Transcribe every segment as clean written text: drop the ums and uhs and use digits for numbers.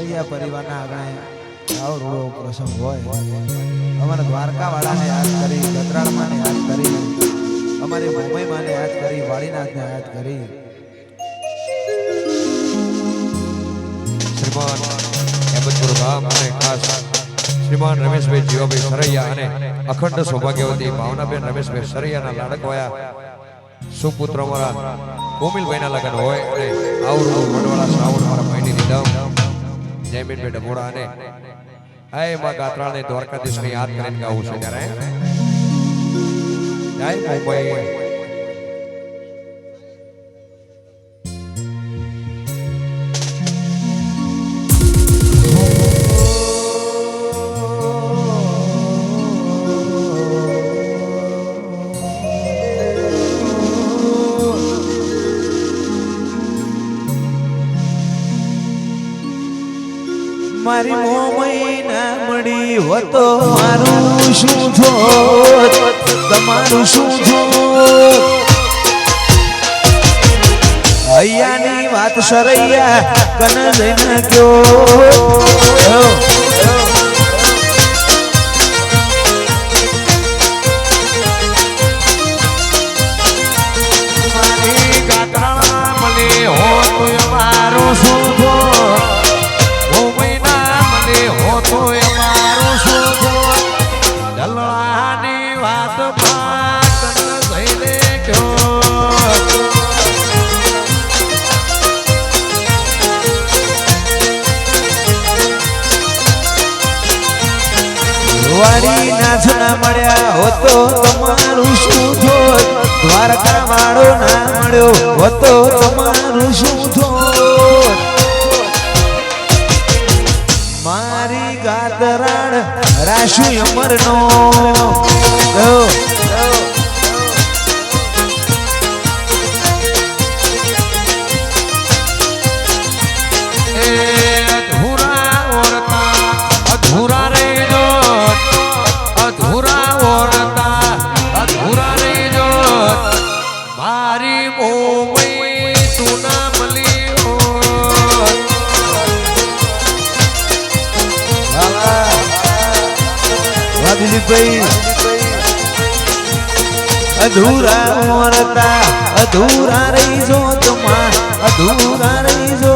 સરૈયા પરિવારના આગળ આવો રૂડો પ્રસંગ હોય અમારા દ્વારકા વાળાને યાદ કરી ગજરાળમાને યાદ કરી અમારી મુંબઈમાંને યાદ કરી વાળીનાથને યાદ કરી શ્રીમાન હેમંતપુર ગામ અને ખાસ શ્રીમાન રમેશભાઈ જીવાભાઈ સરૈયા અને અખંડ સૌભાગ્યવતી ભાવનાબેન રમેશભાઈ સરૈયાના લાડકવાયા સુપુત્ર અમારા કોમિલભાઈના લગ્ન હોય અને આવડું વડવાળા શ્રાવણ મારા ભાઈની નિદમ જયમીનભાઈ ડભોડા અને આય માં ગાત્રાળને દ્વારકાધીશને યાદ કરીને ગાવું છે ત્યારે જય મુંબઈ મારી મોમઈ ના મળી હોતો મારું શું થોત તમારું શું થોત અહીંયાની વાત સરૈયા કન જઈને ગયો મારી ગાત્રા મળી હોત મારું શું થોત વાડી નાચના મળ્યા હોતો તમારું શું થોત દ્વારકા વાળો ના મળ્યો હોતો તમારું શું થોત મારી ગાતરાણ રાશુ અમરનો અધૂરા મોરતા અધૂરા રહી જો તમાર અધૂરા રહી જો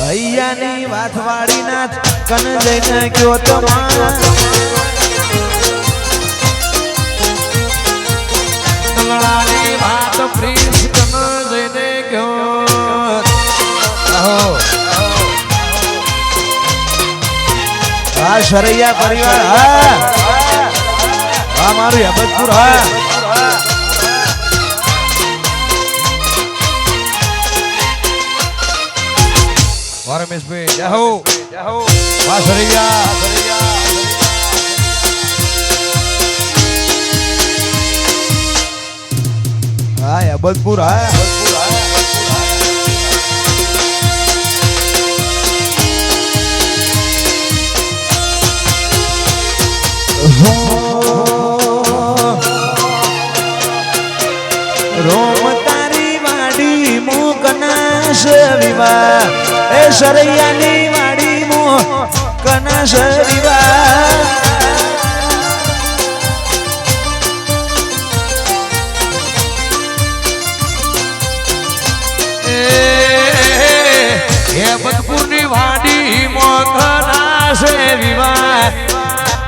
અહીંયાની વાત વાળી નાથ કન જઈને ગયો તમાર તલડાની વાત પ્રિન્સ કન જઈને ગયો આહો આ સરૈયા પરિવાર હા આ મારું હેમંતપુર હા રમેશભાઈ જય હો વાહ સરૈયા હા હેમંતપુર હા રોમ તારી વાડી મોકનાશ વિવાહ એ સરૈયાની વાડી મોકનાશ વિવાહ હેમંતપુરની વાડી મોકનાશ વિવાહ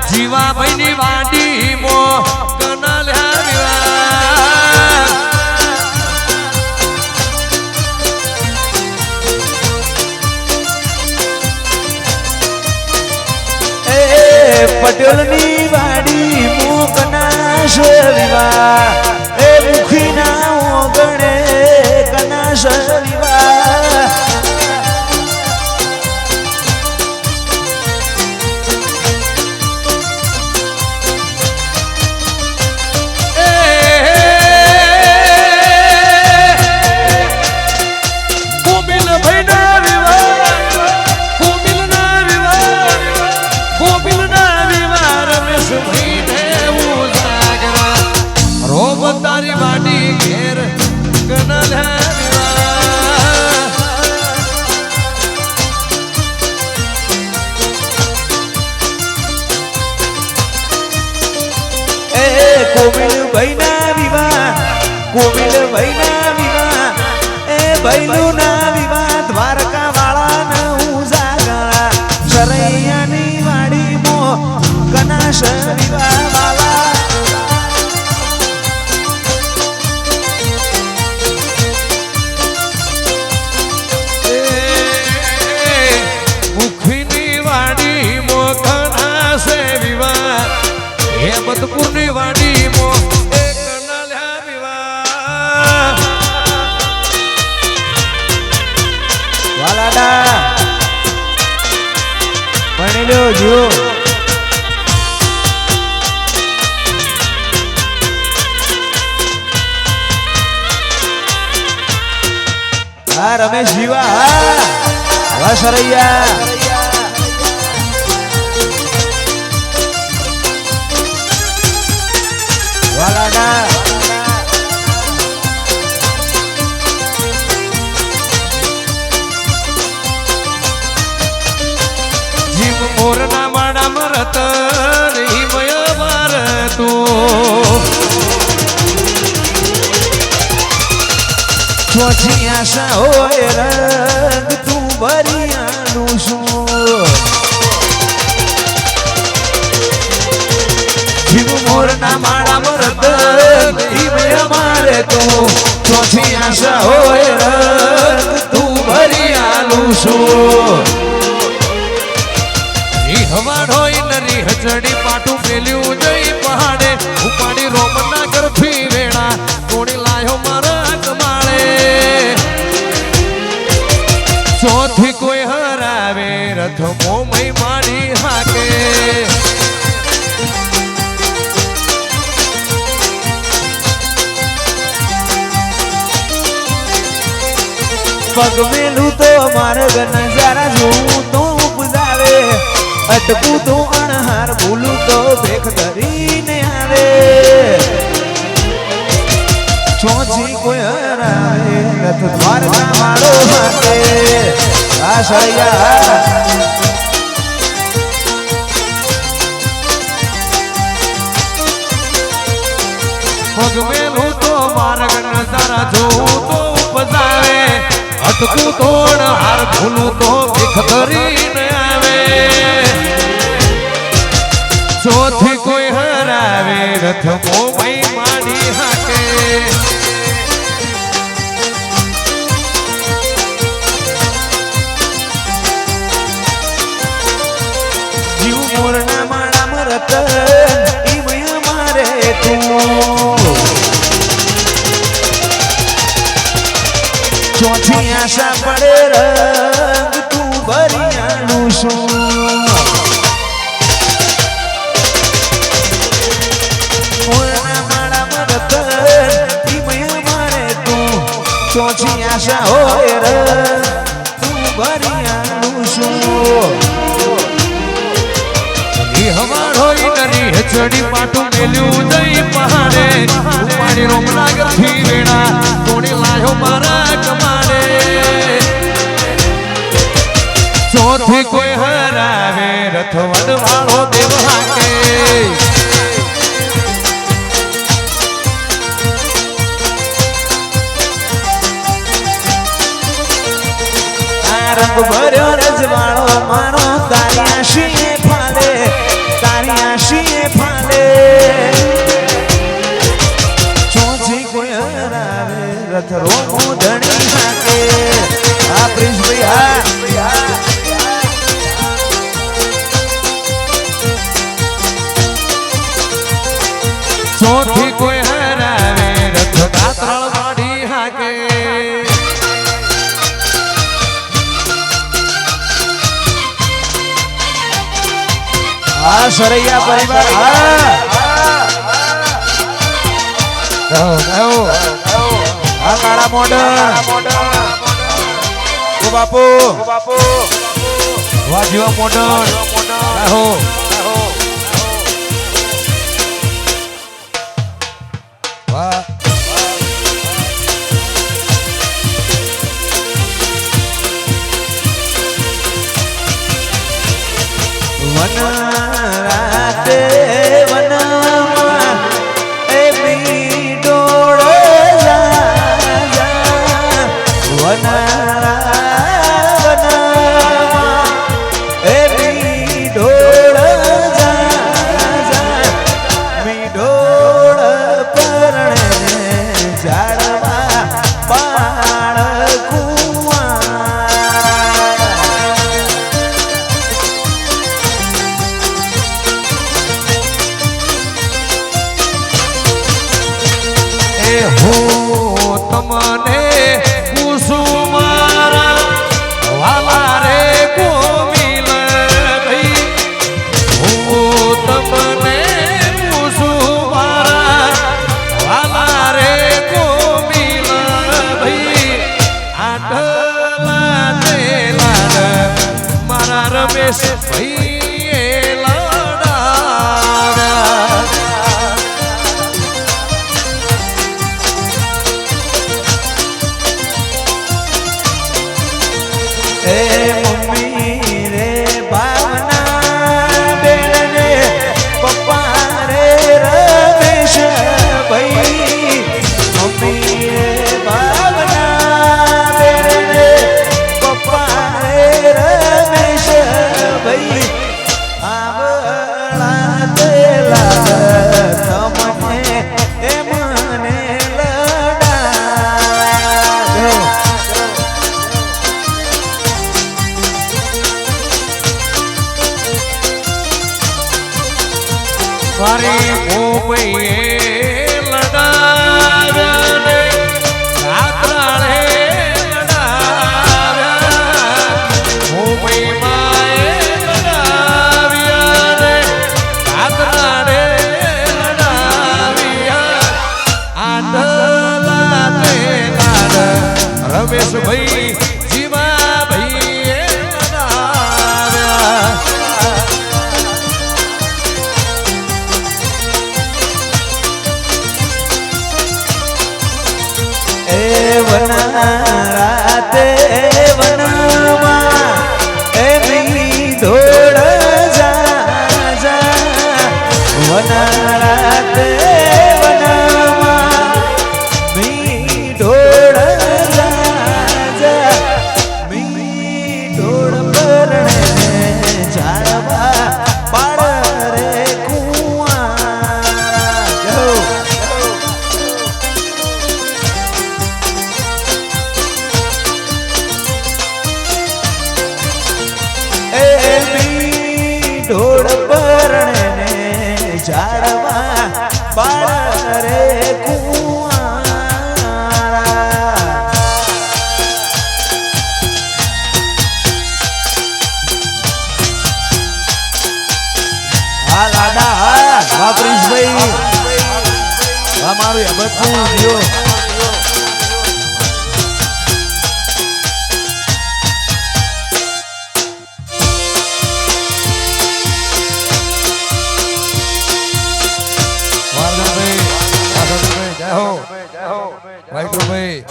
જીવાભાઈની વાડી મોકના વિવાહ પટેલની વાડી મોકનાશ વિવાહ એ મુખીના ઓગણે કનાશ વિવાહ ભાઈના વિવાહ એ ભાઈલુના વિવાહ દ્વારકા વાળાને ઉજાગરા સરૈયાની વાડીમાં કનાશ વિવાહ વાલા હેમંતપુરની વાડીમાં એક નાલ્યા વિવાહ વાલાડા ભણી લ્યો જો હા રમેશ જીવા હા સરૈયા વાલાડા જીવ મોરના માડા મરત હિમય મારતું ચોથી આશા હોય રંગ તું ભરિયાનું શું જીવ મોરના માળા મરદ હિમય મારે તું ચોથી આશા હોય રંગ તું ભરિયાનું શું હવાડ હોય ને રીહ ચડી પાટું પેલ્યું જઈ પહાડે ઉપાડી રોમના ગરફી વેણા કોણી લાયો મારા કમાળે ચોથી કોઈ હરાવે રથ મોમઈ માડી હાકે પગ મેલું તો માર્ગ નજારા જોઉં તો ઉપજાવે અટકું તો અણહાર ભૂલું તો ભેખ ધરીને આવે ચોથી કોઈ હરાવે રથ દ્વારકા વાળો માટે આ સળિયા પગ મેલું તો માર્ગ નજારા જોઉં તો ઉપજાવે અટકું તોડ હાર ભૂલું તો ભીખ ધરીને આવે ચોથી કોઈ હરાવે રથ મોમઈ માડી હાકે જીવ મોરના માળા મરત ઈમય મારે તું ચોથી આશા પડે રંગ તું ભરિયાનું શું મોરના માળા મરત ઈમય મારે તું ચોથી આશા હોય રંગ તું ભરિયાનું શું હવાડ હોય નરી ચડી પાટું મેલ્યું જઈ પહાડે ઉપાડી રોમના ગરફી વેણા કોણી લાયો મારા કમાડે ચોથી કોઈ હરાવે રથ વડવાળો દેવ હાકે આ રંગ ભર્યો રજવાળો મારો તારી આશીએ ફાલે તારી આશીએ ફાલે ચોથી કોઈ હરાવે રથ રોમો ધણી હાકે આ પ્રિન્સભાઈ હા ચોથી કોઈ હરાવે રથ દાત્રળ વાડી હાકે આ સરૈયા પરિવાર આ કાળા મોડલ ઓ બાપુ વાહ જીવા મોડલ આહો વાહ વન રાતે વનમાં એ મીડોળ જાય એ મમ્મી રે ભાવના બેન ને પપ્પા રે રમેશ ભાઈ મમ્મી રે ભાવના બેન ને પપ્પા રે રમેશ ભાઈ આવળા તેલા તમને એ મને લડાવ્યા મારી ભૂમિએ લડાવ્યા ને રાત્રાળે લડાવ્યા ભૂમિમાં લડાવ્યા ને રાત્રાળે લડાવ્યા આંધળા તે લાડ રમેશભાઈ જીવા ભાઈએ લડાવ્યા રાતે વનમાં એની ધોળ જા રાતે વનમાં મી ઢોળ જા મી ઢોળ પરણે જાળવા પાડ રે કુંવારા ઢોળ પરણે જાળવા પાડ રે કુંવારા હા લાડા હા વાપરીશભાઈ અમારું બધું દિયો ભાઈ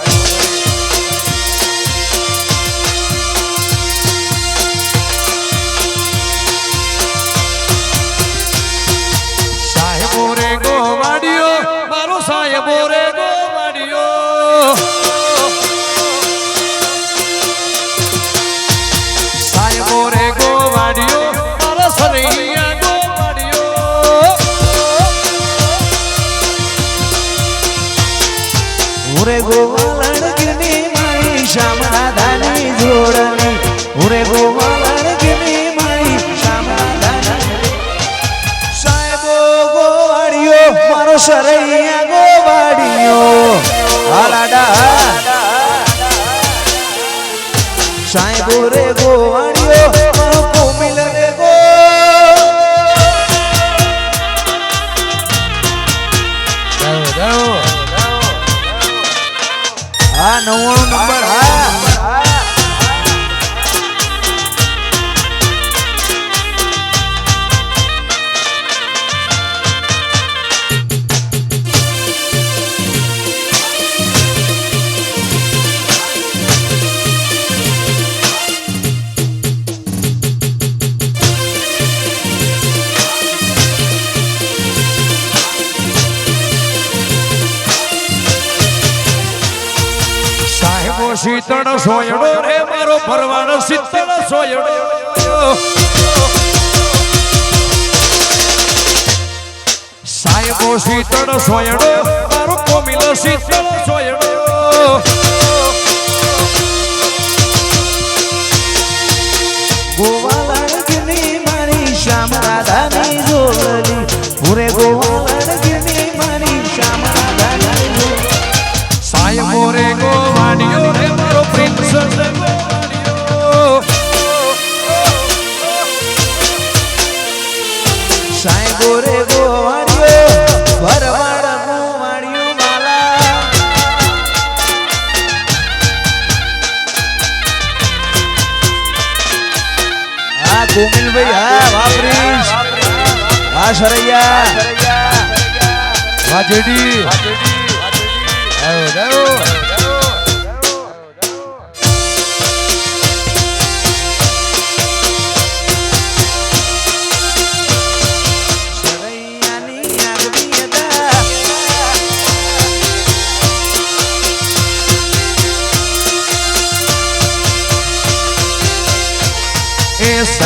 સાહેબો રે ગોવાડિયો મારો સાહેબો રે ગોવાડિયો સાહેબો રે ગોવાડિયો મારો સરૈયા ગોવાડિયો ઉરે ગોવાલણગીની મારી શ્યામરાધાની જોડણી ઉરે ગોવાલણગીની મારી શ્યામરાધાની સાહેબો ગોવાડિયો મારો સરૈયા ગોવાડિયો હાલાડા સાહેબો રે ગોવાડિયો મારો કોમિલ રે ગો હા 99 નંબર હા શીતળ સોયડો રે મારો ભરવાનો શીતળ સોયડો સાહેબો શીતળ સોયડો મારો કોમિલો શીતળ સોયડો ગોવાલણગીની મારી શ્યામરાધાની જોડણી ઉરે ગોવાલણગીની મારી શ્યામરાધાની જોડણી સાહેબો રે ગોવાડિયો રે મારો પ્રિન્સ રે ગોવાડિયો સાહેબો રે ગોવાડિયો ભરવાડ ગોવાડિયો માલા હા કોમિલભાઈ હા વાપરીશ હા સરૈયા હા જેડી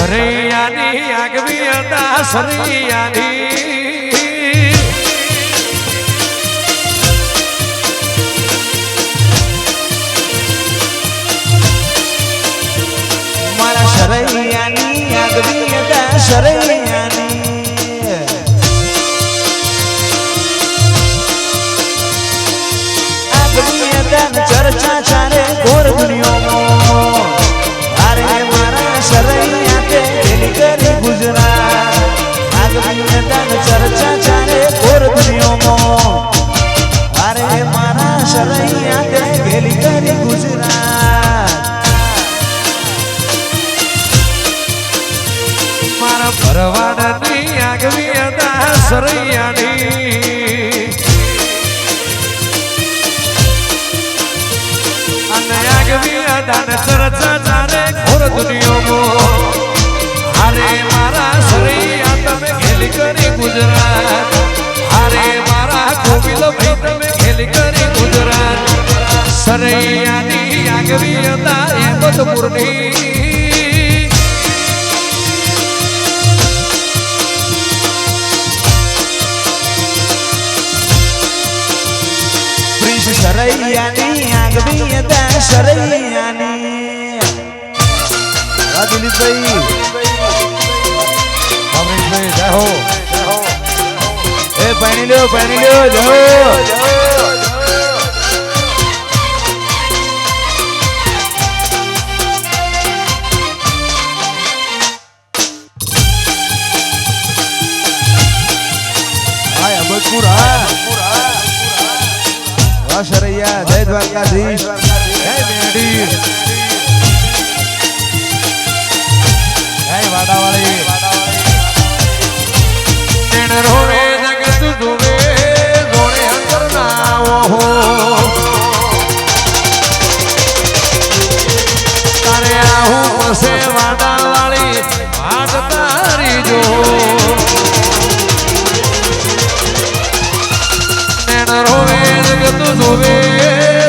સરૈયાની આગવી હતા સરૈયાની મારા સરૈયાની આગવી હતા સરૈયાની આગવી હતા ચર્ચા ચાલે ઘોર દુનિયામાં અરે મારા સરૈયા તે દિલ કરી ગુજરાત આગવી હતા ચર્ચા ચાલે ઘોર દુનિયામાં અરે મારા સરૈયા તે દિલ કરી ગુજરાત મારા ભરવાડની આગવી હતા સરૈયાની અને આગવી હતા ચર્ચા ચાલે ઘોર દુનિયામાં અરે મારા સરૈયા તમે ખેલી કરી ગુજરાત અરે મારા ગોવિંદ ભાઈ તમે ખેલી કરી ગુજરાત સરૈયાની આગવી હતા હેમંતપુરની સરૈયાની આગવી હતા સરૈયાની દિલીપભાઈ અમરીશભાઈ જય હો એ પાણી લ્યો જહો સરૈયા જય દ્વારકાધીશ જય મેડી જય વાડાવાળી રોડે જગત જુએ રોડે અંદર ના હો તારે આવું મસે વાડાવાળી વાત તારી જો રોડે જગત જુએ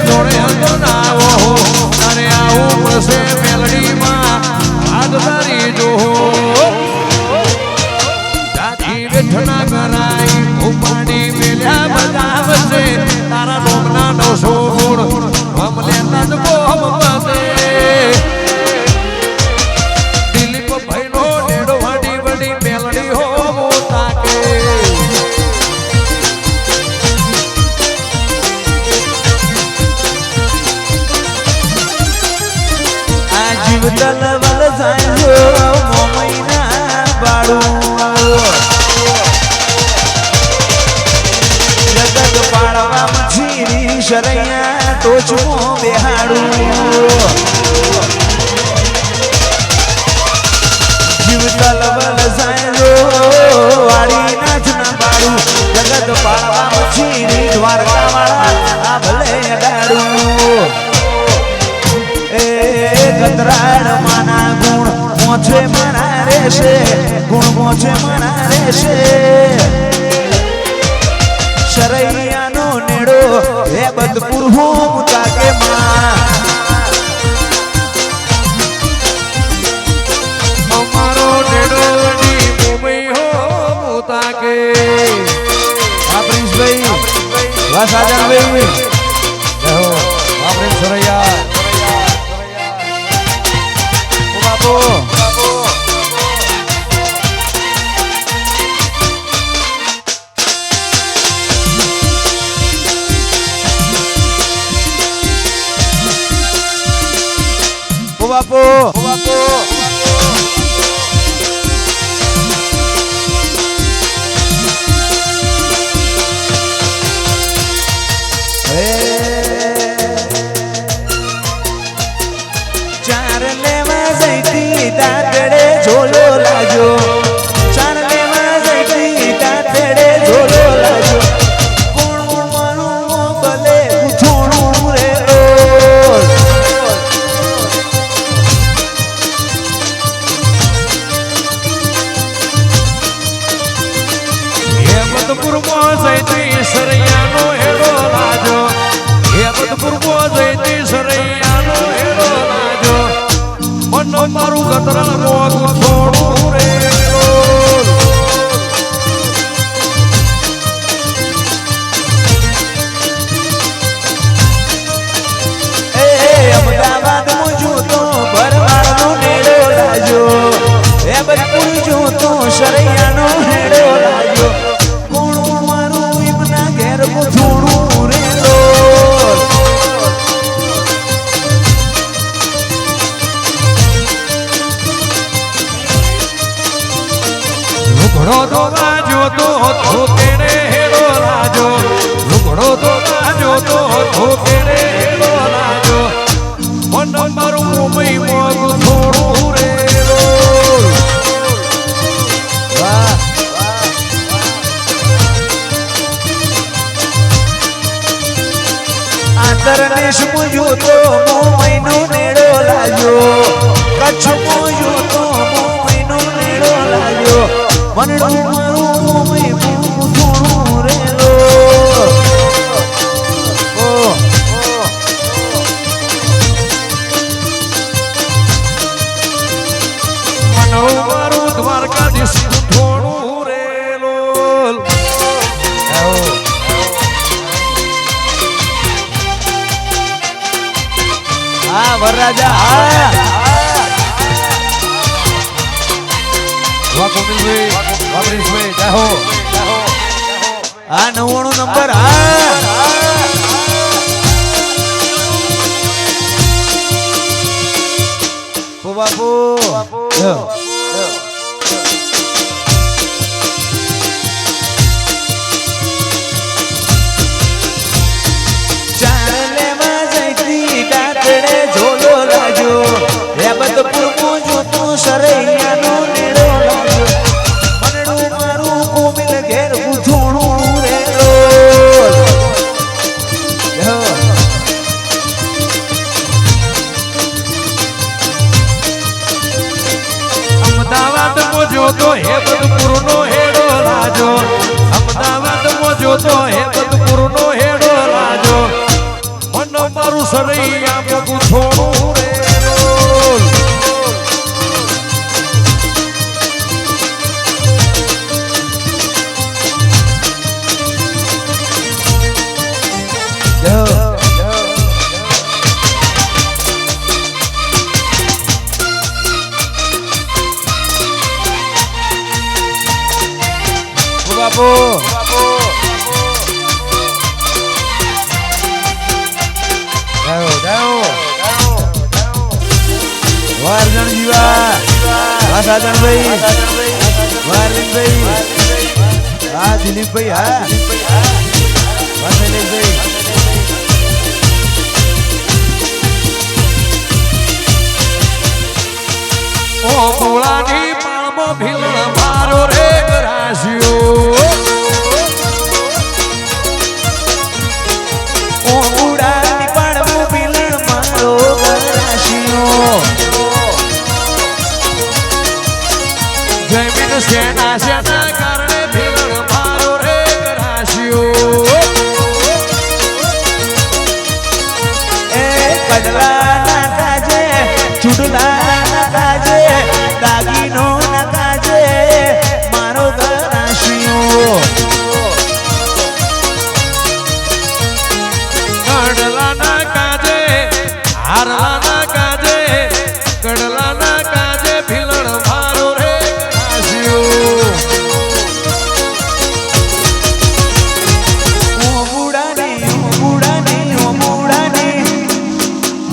રોડે અંદર ના હો તારે આવું મસે મેલડીમાં વાત તારી જો બેઠના કરાઈ ઉપાડી મેલ્યા બધા વચ્ચે તારા નોમના 900 ગુણ અમને તજ બોમ પતે દિલીપ ભાઈનો નેડો વાડી વડી મેલડી હો તાકે આ જીવ તલવલ જાય મોમૈના બાળું સરૈયા ટોચમાં બેહાડું જીવ તલવલ સાયલો વાળી નાચ ના પાડું જગત પાડવા મછીરી દ્વારકા વાળા આ ભલે અડાડું એ કતરાડ માના ગુણ મોછે મારા રહેશે ગુણ મોછે મારા રહેશે સરૈયાનો નેડો હે બદપુર હું તાકે માં અમારો નેડો ની મુંબઈ હો તાકે આ પ્રિન્સભાઈ વાહ સાજનભાઈ જય હો આપણે સરૈયા ઓ બાપુ બાપુ ચાર લેવા જઈતી તાતડે ઝોલો લાજો ચાર લેવા જઈતી તાતડે ઝોલો લાજો કોણ મારું ભલે ઉછોણું રે મોયું તો મહિનો નેડો લાગ્યો કચ્છ મોયું તો મહિનો નેડો લાગ્યો મનડું મારું મોયું થોડું રેલો મનડું મારું દ્વારકાધીશ થોડું રેલો હા વરરાજા હા વાહ કોમિલભાઈ વાહ પ્રિન્સભાઈ જય હો આ 99 નંબર હા ઓ બાપુ ચાલે માં જઈતી ડાકડે ઝોલો લાગ્યો હેબતપુર મોજો તો સરૈયાનો નેડો લાગ્યો મનડું મારું કોમિલ ઘેર ગુથોણું રેલો અમદાવાદ મોજો તો હેબતપુર નો હેડો લાજો અમદાવાદ મોજો તો હેબતપુર નો હેડો લાજો મન મારું સરૈયા મોગું થોડું રેલો બાપુ વારજણ જીવા હા સાજણભાઈ વારજણભાઈ હા દિલીપભાઈ હા હા શૈલેષભાઈ ઓ ભોળાની પાળમાં ભીલ મારો રે રાશિયો ઓ ઉડાની પાડવું બિલણ મારો ગરાશિયો જમીન સેના સેના કારણે ભીલ મારો રે રાશિયો એ કડલા ના કાજે ચૂડલા ના કાજે દાગીનો ના કાજે મારો ગરાશિયો કડલાના કાજે હારલાના કાજે કડલાના કાજે ભીલણ મારો રે રાશિયો ઓ બુડાની ઓ બુડાની ઓ બુડાની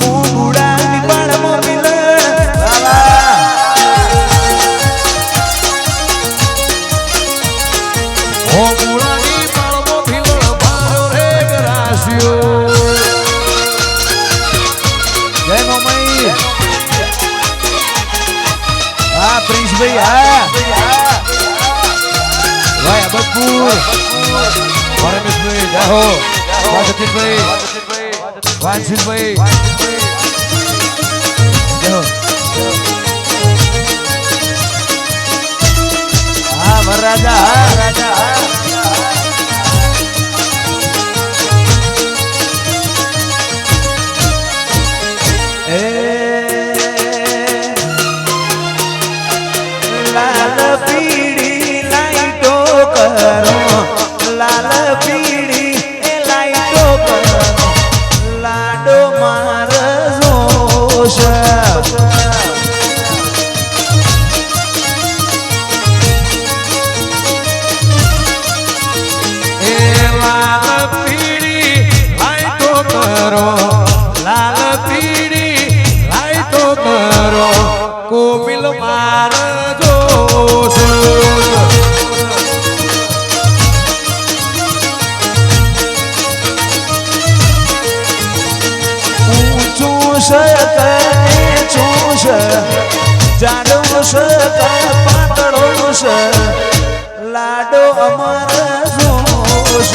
ઓ બુડાની પાડમો બિલણ બાબા ઓ મૂળાની પાળમાં ભીલણ મારો રે રાશિયો જય મમ્મી હા પ્રિન્સભાઈ હા ભાઈ અબતપુર પરમેશભાઈ જય હો વાહ સચિનભાઈ વાંશીભાઈ જય હો હા વરરાજા હા એ લાલ પીળી લાઈટો કરો લાલ પીળી એ લાઈટો કરો લાડો માર જોશ એ લાલ પીળી લાઈટો કરો લાલ પીળી લાઈટો કરો કોમિલ માર જોશ ઊંચું શકે ચોશ જાડું શકે પાતળું છે લાડો અમાર જોશ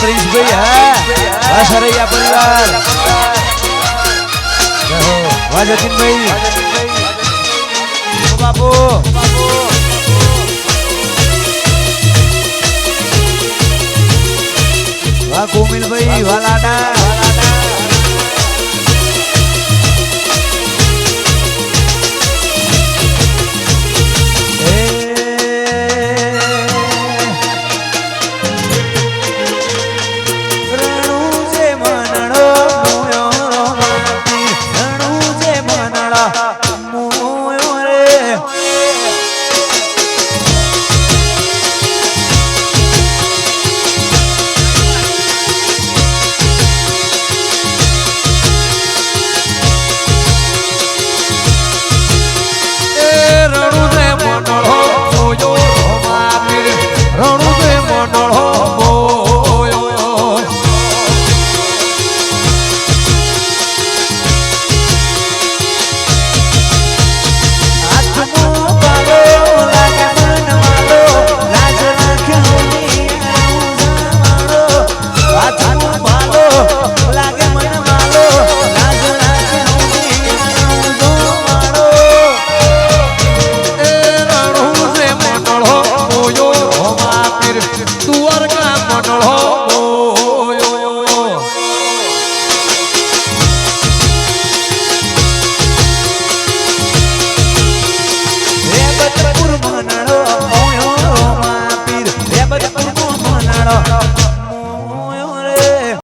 પ્રિન્સભાઈ હા સરૈયા પરિવાર વાહ જતીનભાઈ બાપુ વાહ કોમિલભાઈ વાહ લાડા